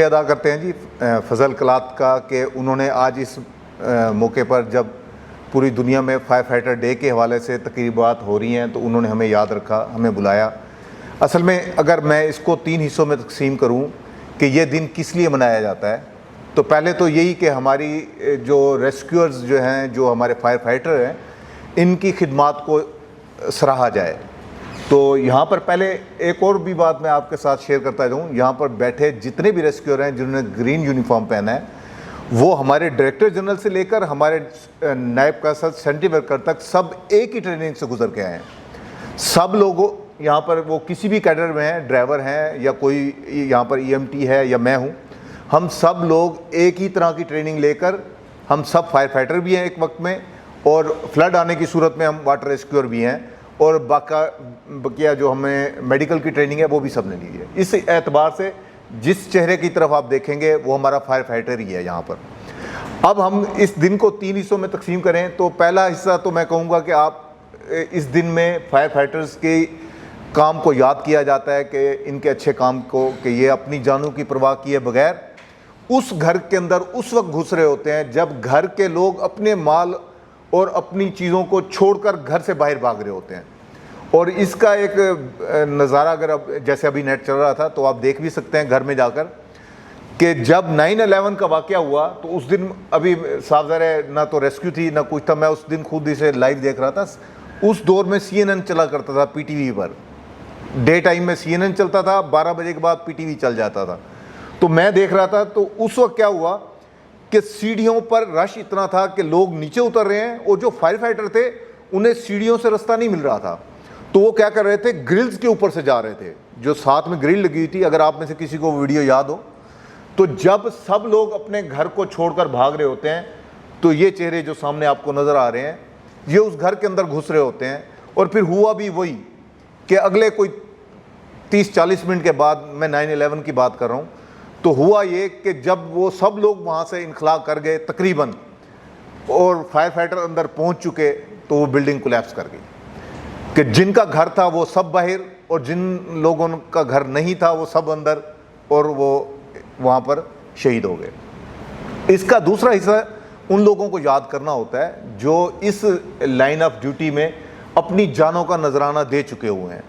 ادا کرتے ہیں جی فضل کلات کا کہ انہوں نے آج اس موقع پر جب پوری دنیا میں فائر فائٹر ڈے کے حوالے سے تقریبات ہو رہی ہیں تو انہوں نے ہمیں یاد رکھا، ہمیں بلایا۔ اصل میں اگر میں اس کو 3 حصوں میں تقسیم کروں کہ یہ دن کس لیے منایا جاتا ہے، تو پہلے تو یہی کہ ہماری جو ریسکیورز جو ہیں، جو ہمارے فائر فائٹر ہیں، ان کی خدمات کو سراہا جائے۔ تو یہاں پر پہلے ایک اور بھی بات میں آپ کے ساتھ شیئر کرتا جاؤں، یہاں پر بیٹھے جتنے بھی ریسکیور ہیں جنہوں نے گرین یونیفارم پہنا ہے، وہ ہمارے ڈائریکٹر جنرل سے لے کر ہمارے نائب قاصد سینٹری ورکر تک سب ایک ہی ٹریننگ سے گزر کے آئے ہیں۔ سب لوگوں یہاں پر وہ کسی بھی کیڈر میں ہیں، ڈرائیور ہیں یا کوئی یہاں پر EMT ہے یا میں ہوں، ہم سب لوگ ایک ہی طرح کی ٹریننگ لے کر، ہم سب فائر فائٹر بھی ہیں ایک وقت میں، اور فلڈ آنے کی صورت میں ہم واٹر ریسکیور بھی ہیں، اور بقیہ جو ہمیں میڈیکل کی ٹریننگ ہے وہ بھی سب نے لی ہے۔ اس اعتبار سے جس چہرے کی طرف آپ دیکھیں گے وہ ہمارا فائر فائٹر ہی ہے یہاں پر۔ اب ہم اس دن کو 3 حصوں میں تقسیم کریں تو پہلا حصہ تو میں کہوں گا کہ آپ اس دن میں فائر فائٹرز کے کام کو یاد کیا جاتا ہے، کہ ان کے اچھے کام کو، کہ یہ اپنی جانوں کی پرواہ کیے بغیر اس گھر کے اندر اس وقت گھس رہے ہوتے ہیں جب گھر کے لوگ اپنے مال اور اپنی چیزوں کو چھوڑ کر گھر سے باہر بھاگ رہے ہوتے ہیں۔ اور اس کا ایک نظارہ اگر اب جیسے ابھی نیٹ چل رہا تھا تو آپ دیکھ بھی سکتے ہیں گھر میں جا کر، کہ جب 9/11 کا واقعہ ہوا تو اس دن ابھی صاف ظاہر ہے نہ تو ریسکیو تھی نہ کچھ تھا، میں اس دن خود اسے لائیو دیکھ رہا تھا۔ اس دور میں CNN چلا کرتا تھا PTV پر، ڈے ٹائم میں CNN چلتا تھا، 12 بجے کے بعد PTV چل جاتا تھا۔ تو میں دیکھ رہا تھا تو اس وقت کیا ہوا کہ سیڑھیوں پر رش اتنا تھا کہ لوگ نیچے اتر رہے ہیں، اور جو فائر فائٹر تھے انہیں سیڑھیوں سے رستہ نہیں مل رہا تھا، تو وہ کیا کر رہے تھے، گرلز کے اوپر سے جا رہے تھے، جو ساتھ میں گرل لگی ہوئی تھی۔ اگر آپ میں سے کسی کو ویڈیو یاد ہو تو جب سب لوگ اپنے گھر کو چھوڑ کر بھاگ رہے ہوتے ہیں تو یہ چہرے جو سامنے آپ کو نظر آ رہے ہیں یہ اس گھر کے اندر گھس رہے ہوتے ہیں۔ اور پھر ہوا بھی وہی کہ اگلے کوئی 30-40 منٹ کے بعد، میں 9/11 کی بات کر رہا ہوں، تو ہوا یہ کہ جب وہ سب لوگ وہاں سے انخلا کر گئے تقریباً اور فائر فائٹر اندر پہنچ چکے تو وہ بلڈنگ کولیپس کر گئی، کہ جن کا گھر تھا وہ سب باہر اور جن لوگوں کا گھر نہیں تھا وہ سب اندر، اور وہ وہاں پر شہید ہو گئے۔ اس کا دوسرا حصہ ان لوگوں کو یاد کرنا ہوتا ہے جو اس لائن آف ڈیوٹی میں اپنی جانوں کا نذرانہ دے چکے ہوئے ہیں۔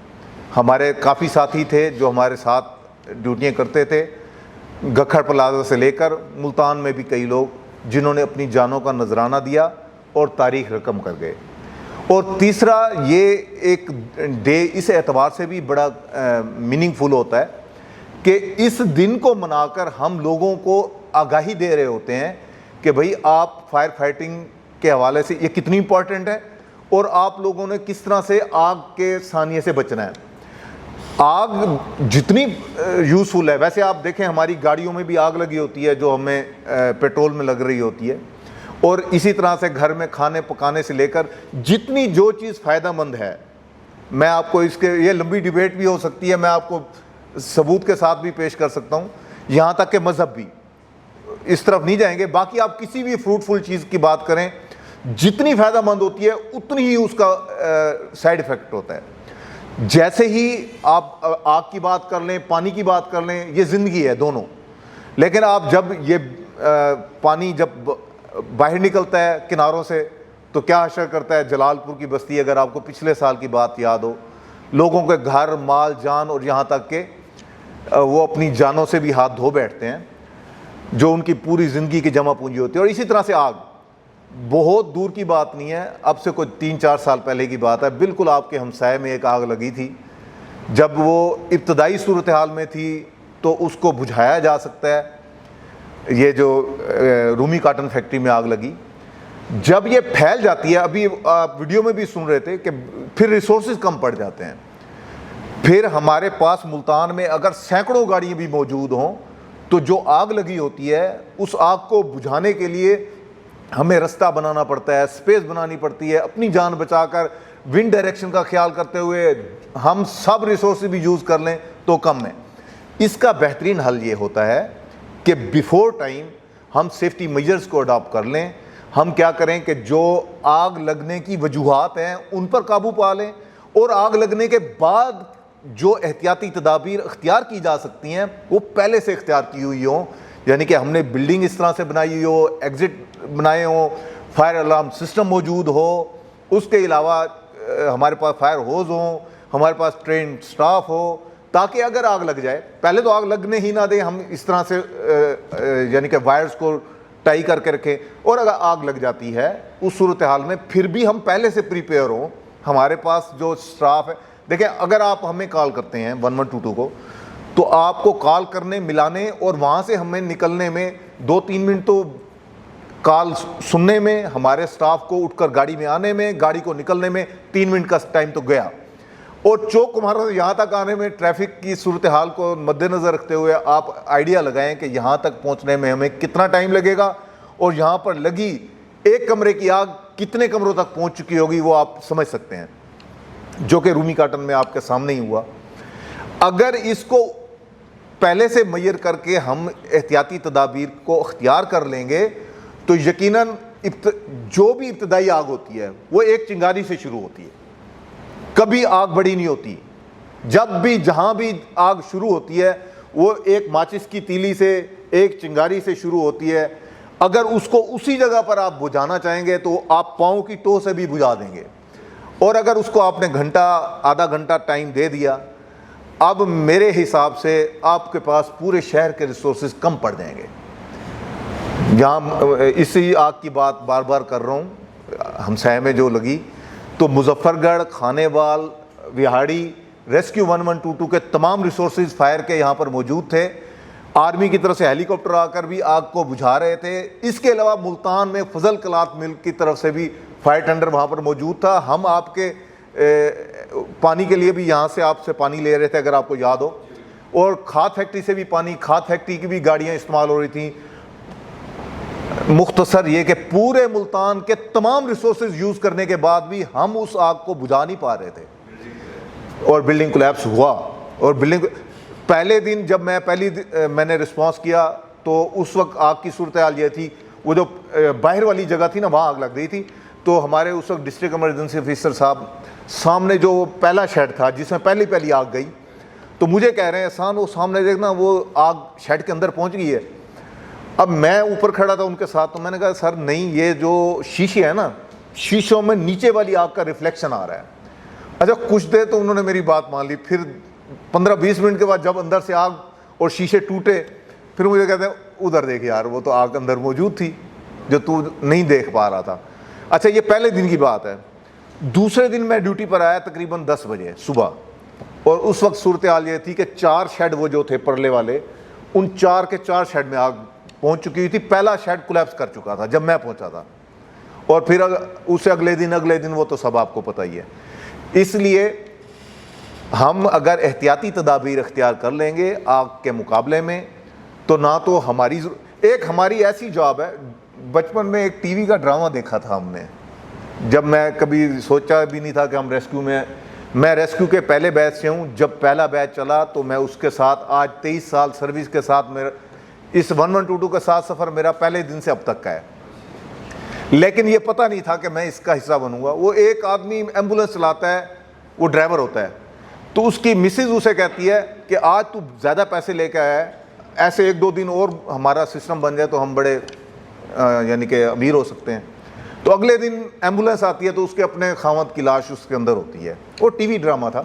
ہمارے کافی ساتھی تھے جو ہمارے ساتھ ڈیوٹیاں کرتے تھے، گکھڑ پلازہ سے لے کر ملتان میں بھی کئی لوگ جنہوں نے اپنی جانوں کا نذرانہ دیا اور تاریخ رقم کر گئے۔ اور تیسرا یہ ایک ڈے اس اعتبار سے بھی بڑا میننگ فل ہوتا ہے کہ اس دن کو منا کر ہم لوگوں کو آگاہی دے رہے ہوتے ہیں کہ بھئی آپ فائر فائٹنگ کے حوالے سے یہ کتنی امپورٹنٹ ہے، اور آپ لوگوں نے کس طرح سے آگ کے سانیے سے بچنا ہے۔ آگ جتنی یوزفل ہے، ویسے آپ دیکھیں ہماری گاڑیوں میں بھی آگ لگی ہوتی ہے جو ہمیں پیٹرول میں لگ رہی ہوتی ہے، اور اسی طرح سے گھر میں کھانے پکانے سے لے کر جتنی جو چیز فائدہ مند ہے، میں آپ کو اس کے یہ لمبی ڈیبیٹ بھی ہو سکتی ہے، میں آپ کو ثبوت کے ساتھ بھی پیش کر سکتا ہوں، یہاں تک کہ مذہب بھی، اس طرف نہیں جائیں گے۔ باقی آپ کسی بھی فروٹفل چیز کی بات کریں، جتنی فائدہ مند ہوتی ہے اتنی ہی اس کا سائیڈ ایفیکٹ ہوتا ہے۔ جیسے ہی آپ آگ کی بات کر لیں، پانی کی بات کر لیں، یہ زندگی ہے دونوں، لیکن آپ جب یہ پانی جب باہر نکلتا ہے کناروں سے تو کیا حشر کرتا ہے۔ جلال پور کی بستی، اگر آپ کو پچھلے سال کی بات یاد ہو، لوگوں کے گھر، مال، جان، اور یہاں تک کہ وہ اپنی جانوں سے بھی ہاتھ دھو بیٹھتے ہیں، جو ان کی پوری زندگی کی جمع پونجی ہوتی ہے۔ اور اسی طرح سے آگ بہت دور کی بات نہیں ہے، اب سے کوئی 3-4 سال پہلے کی بات ہے، بالکل آپ کے ہمسائے میں ایک آگ لگی تھی۔ جب وہ ابتدائی صورتحال میں تھی تو اس کو بجھایا جا سکتا ہے۔ یہ جو رومی کاٹن فیکٹری میں آگ لگی، جب یہ پھیل جاتی ہے، ابھی آپ ویڈیو میں بھی سن رہے تھے کہ پھر ریسورسز کم پڑ جاتے ہیں۔ پھر ہمارے پاس ملتان میں اگر سینکڑوں گاڑیاں بھی موجود ہوں تو جو آگ لگی ہوتی ہے اس آگ کو بجھانے کے لیے ہمیں رستہ بنانا پڑتا ہے، سپیس بنانی پڑتی ہے، اپنی جان بچا کر ونڈ ڈائریکشن کا خیال کرتے ہوئے ہم سب ریسورسز بھی یوز کر لیں تو کم ہے۔ اس کا بہترین حل یہ ہوتا ہے کہ بیفور ٹائم ہم سیفٹی میجرز کو اڈاپٹ کر لیں۔ ہم کیا کریں کہ جو آگ لگنے کی وجوہات ہیں ان پر قابو پا لیں، اور آگ لگنے کے بعد جو احتیاطی تدابیر اختیار کی جا سکتی ہیں وہ پہلے سے اختیار کی ہوئی ہوں، یعنی کہ ہم نے بلڈنگ اس طرح سے بنائی ہوئی ہو، ایگزٹ بنائے ہوں، فائر الارم سسٹم موجود ہو، اس کے علاوہ ہمارے پاس فائر ہوز ہوں، ہمارے پاس ٹرینڈ سٹاف ہو، تاکہ اگر آگ لگ جائے، پہلے تو آگ لگنے ہی نہ دیں، ہم اس طرح سے یعنی کہ وائرز کو ٹائی کر کے رکھیں، اور اگر آگ لگ جاتی ہے اس صورتحال میں پھر بھی ہم پہلے سے پریپیئر ہوں، ہمارے پاس جو سٹاف ہے. دیکھیں اگر آپ ہمیں کال کرتے ہیں 1122 کو، تو آپ کو کال کرنے، ملانے اور وہاں سے ہمیں نکلنے میں 2-3 منٹ تو کال سننے میں، ہمارے سٹاف کو اٹھ کر گاڑی میں آنے میں، گاڑی کو نکلنے میں 3 منٹ کا ٹائم تو گیا، اور چوک کمہارا سے یہاں تک آنے میں ٹریفک کی صورتحال کو مد نظر رکھتے ہوئے آپ آئیڈیا لگائیں کہ یہاں تک پہنچنے میں ہمیں کتنا ٹائم لگے گا، اور یہاں پر لگی ایک کمرے کی آگ کتنے کمروں تک پہنچ چکی ہوگی وہ آپ سمجھ سکتے ہیں، جو کہ رومی کاٹن میں آپ کے سامنے ہی ہوا. اگر اس کو پہلے سے میئر کر کے ہم احتیاطی تدابیر کو اختیار کر لیں گے تو یقیناً جو بھی ابتدائی آگ ہوتی ہے وہ ایک چنگاری سے شروع ہوتی ہے، کبھی آگ بڑی نہیں ہوتی. جب بھی جہاں بھی آگ شروع ہوتی ہے وہ ایک ماچس کی تیلی سے، ایک چنگاری سے شروع ہوتی ہے. اگر اس کو اسی جگہ پر آپ بجھانا چاہیں گے تو آپ پاؤں کی ٹو سے بھی بجھا دیں گے، اور اگر اس کو آپ نے آدھا گھنٹہ ٹائم دے دیا، اب میرے حساب سے آپ کے پاس پورے شہر کے ریسورسز کم پڑ جائیں گے. یہاں اسی آگ کی بات بار بار کر رہا ہوں، ہمسائے میں جو لگی، تو مظفر گڑھ، کھانے وال، وہاڑی، ریسکیو 1122 کے تمام ریسورسز فائر کے یہاں پر موجود تھے. آرمی کی طرف سے ہیلی کاپٹر آ کر بھی آگ کو بجھا رہے تھے. اس کے علاوہ ملتان میں فضل کلاتھ مل کی طرف سے بھی فائر ٹینڈر وہاں پر موجود تھا. ہم آپ کے پانی کے لیے بھی یہاں سے آپ سے پانی لے رہے تھے اگر آپ کو یاد ہو، اور کھاد فیکٹری سے بھی پانی، کھاد فیکٹری کی بھی گاڑیاں استعمال ہو رہی تھیں. مختصر یہ کہ پورے ملتان کے تمام ریسورسز یوز کرنے کے بعد بھی ہم اس آگ کو بجھا نہیں پا رہے تھے، اور بلڈنگ کولیپس ہوا. اور بلڈنگ پہلے دن جب میں نے رسپانس کیا تو اس وقت آگ کی صورتحال یہ تھی، وہ جو باہر والی جگہ تھی نا وہاں آگ لگ گئی تھی. تو ہمارے اس وقت ڈسٹرکٹ ایمرجنسی آفیسر صاحب سامنے جو پہلا شیڈ تھا جس میں پہلی آگ گئی، تو مجھے کہہ رہے ہیں احسان وہ سامنے دیکھنا وہ آگ شیڈ کے اندر پہنچ گئی ہے. اب میں اوپر کھڑا تھا ان کے ساتھ، تو میں نے کہا سر نہیں، یہ جو شیشے ہیں نا، شیشوں میں نیچے والی آگ کا ریفلیکشن آ رہا ہے. اچھا کچھ دیر تو انہوں نے میری بات مان لی. پھر 15-20 منٹ کے بعد جب اندر سے آگ اور شیشے ٹوٹے، پھر مجھے کہتے ہیں ادھر دیکھ یار، وہ تو آگ اندر موجود تھی جو تو نہیں دیکھ پا رہا تھا. اچھا یہ پہلے دن کی بات ہے. دوسرے دن میں ڈیوٹی پر آیا تقریباً 10 بجے صبح، اور اس وقت صورتحال یہ تھی کہ 4 شیڈ وہ جو تھے پرلے والے، ان 4 کے 4 شیڈ میں آگ پہنچ چکی ہوئی تھی. پہلا شیڈ کولیپس کر چکا تھا جب میں پہنچا تھا، اور پھر اسے اگلے دن وہ تو سب آپ کو پتہ ہی ہے. اس لیے ہم اگر احتیاطی تدابیر اختیار کر لیں گے آگ کے مقابلے میں، تو نہ تو ہماری ایسی جاب ہے. بچپن میں ایک ٹی وی کا ڈرامہ دیکھا تھا ہم نے، جب میں کبھی سوچا بھی نہیں تھا کہ ہم ریسکیو میں ریسکیو کے پہلے بیچ سے ہوں. جب پہلا بیچ چلا تو میں اس کے ساتھ آج 23 سال سروس کے ساتھ، میرا اس 1122 کے ساتھ سفر میرا پہلے دن سے اب تک کا ہے. لیکن یہ پتہ نہیں تھا کہ میں اس کا حصہ بنوں گا. وہ ایک آدمی ایمبولینس چلاتا ہے، وہ ڈرائیور ہوتا ہے، تو اس کی مسز اسے کہتی ہے کہ آج تو زیادہ پیسے لے کے آیا ہے، ایسے 1-2 دن اور ہمارا سسٹم بن جائے تو ہم بڑے یعنی کہ امیر ہو سکتے ہیں. تو اگلے دن ایمبولینس آتی ہے تو اس کے اپنے خاوند کی لاش اس کے اندر ہوتی ہے. وہ ٹی وی ڈرامہ تھا.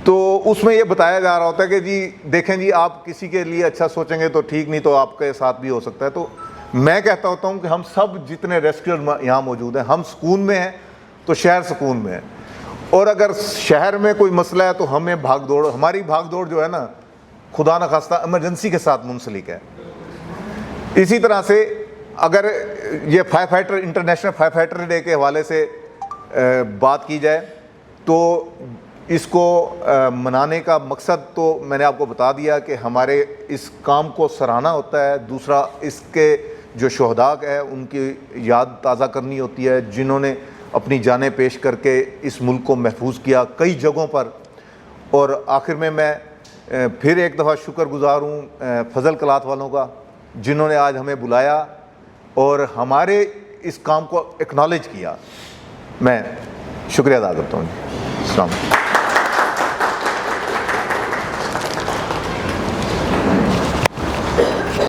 تو اس میں یہ بتایا جا رہا ہوتا ہے کہ جی دیکھیں جی آپ کسی کے لیے اچھا سوچیں گے تو ٹھیک، نہیں تو آپ کے ساتھ بھی ہو سکتا ہے. تو میں کہتا ہوتا ہوں کہ ہم سب جتنے ریسکیور یہاں موجود ہیں، ہم سکون میں ہیں تو شہر سکون میں ہے. اور اگر شہر میں کوئی مسئلہ ہے تو ہمیں ہماری بھاگ دوڑ جو ہے نا، خدا نخواستہ ایمرجنسی کے ساتھ منسلک ہے. اسی طرح سے اگر یہ fire fighter international fire fighter day کے حوالے سے بات کی جائے تو اس کو منانے کا مقصد تو میں نے آپ کو بتا دیا کہ ہمارے اس کام کو سراہنا ہوتا ہے. دوسرا اس کے جو شہداء ہیں ان کی یاد تازہ کرنی ہوتی ہے، جنہوں نے اپنی جانیں پیش کر کے اس ملک کو محفوظ کیا کئی جگہوں پر. اور آخر میں پھر ایک دفعہ شکر گزار ہوں فضل کلاتھ والوں کا، جنہوں نے آج ہمیں بلایا اور ہمارے اس کام کو ایکنالج کیا. میں شکریہ ادا کرتا ہوں. السلام علیکم.